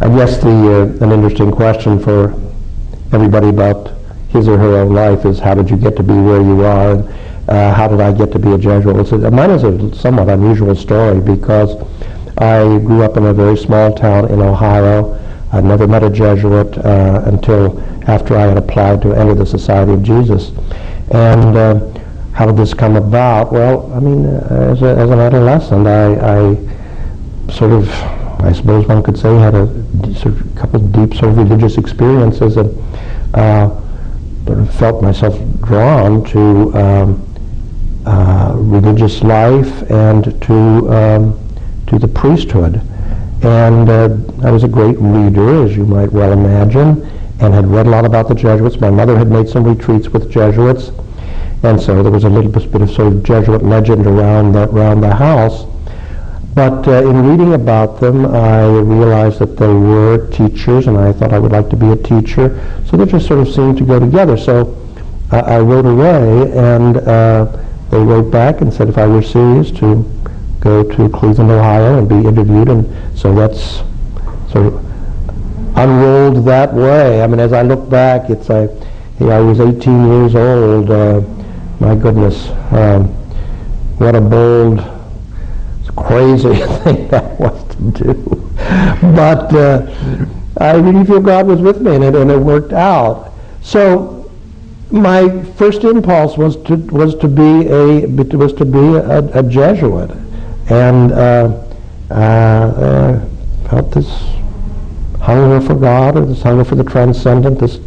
I guess an interesting question for everybody about his or her own life is, how did you get to be where you are? And, how did I get to be a Jesuit? Mine is a somewhat unusual story because I grew up in a very small town in Ohio. I never met a Jesuit until after I had applied to enter the Society of Jesus. And how did this come about? Well, I mean, as an adolescent, I sort of, I suppose one could say, had a couple of deep sort of religious experiences, and sort of felt myself drawn to religious life and to the priesthood. And I was a great reader, as you might well imagine, and had read a lot about the Jesuits. My mother had made some retreats with Jesuits, and so there was a little bit of sort of Jesuit legend around the house. But in reading about them, I realized that they were teachers, and I thought I would like to be a teacher. So they just sort of seemed to go together. So I wrote away, and they wrote back and said if I were serious to go to Cleveland, Ohio, and be interviewed. And so that's sort of unrolled that way. I mean, as I look back, it's I was 18 years old. My goodness, what a bold, crazy thing that was to do. But I really feel God was with me, and it worked out. So my first impulse was to be a Jesuit, and felt this hunger for God, or this hunger for the transcendent, this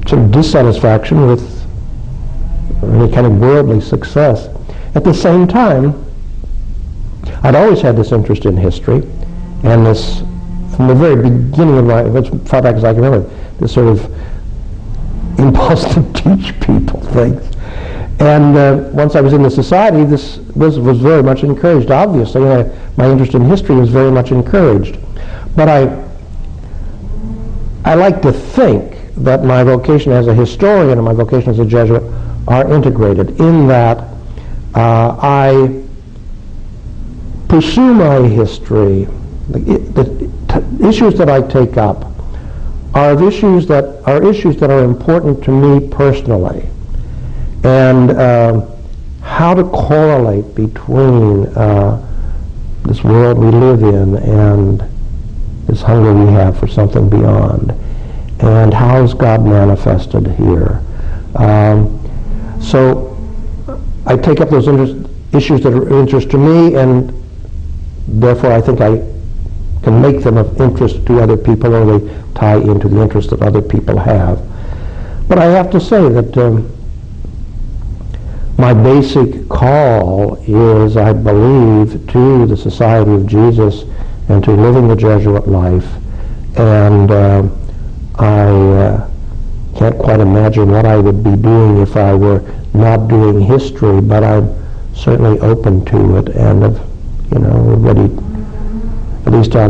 sort of dissatisfaction with any kind of worldly success. At the same time, I'd always had this interest in history, and this, from the very beginning of my, as far back as I can remember, this sort of impulse to teach people things. And once I was in the society, this was very much encouraged. Obviously, my interest in history was very much encouraged. But I like to think that my vocation as a historian and my vocation as a Jesuit are integrated, in that I pursue my history. The issues that I take up are issues that are important to me personally, and how to correlate between this world we live in and this hunger we have for something beyond, and how is God manifested here. So I take up those issues that are of interest to me, and therefore I think I can make them of interest to other people, or they tie into the interest that other people have. But I have to say that my basic call is, I believe, to the Society of Jesus and to living the Jesuit life, and I can't quite imagine what I would be doing if I were not doing history, but I'm certainly open to it, and ready, at least I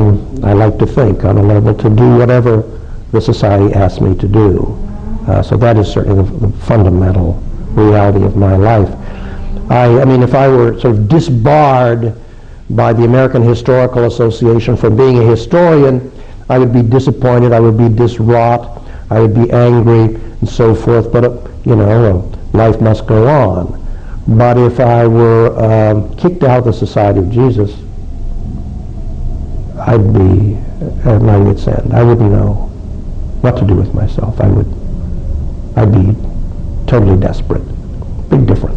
like to think, on a level to do whatever the Society asks me to do. So that is certainly the fundamental reality of my life. I mean, if I were sort of disbarred by the American Historical Association from being a historian, I would be disappointed, I would be diswrought, I would be angry, and so forth, but life must go on. But if I were kicked out of the Society of Jesus, I'd be at my wit's end. I wouldn't know what to do with myself. I'd be totally desperate. Big difference.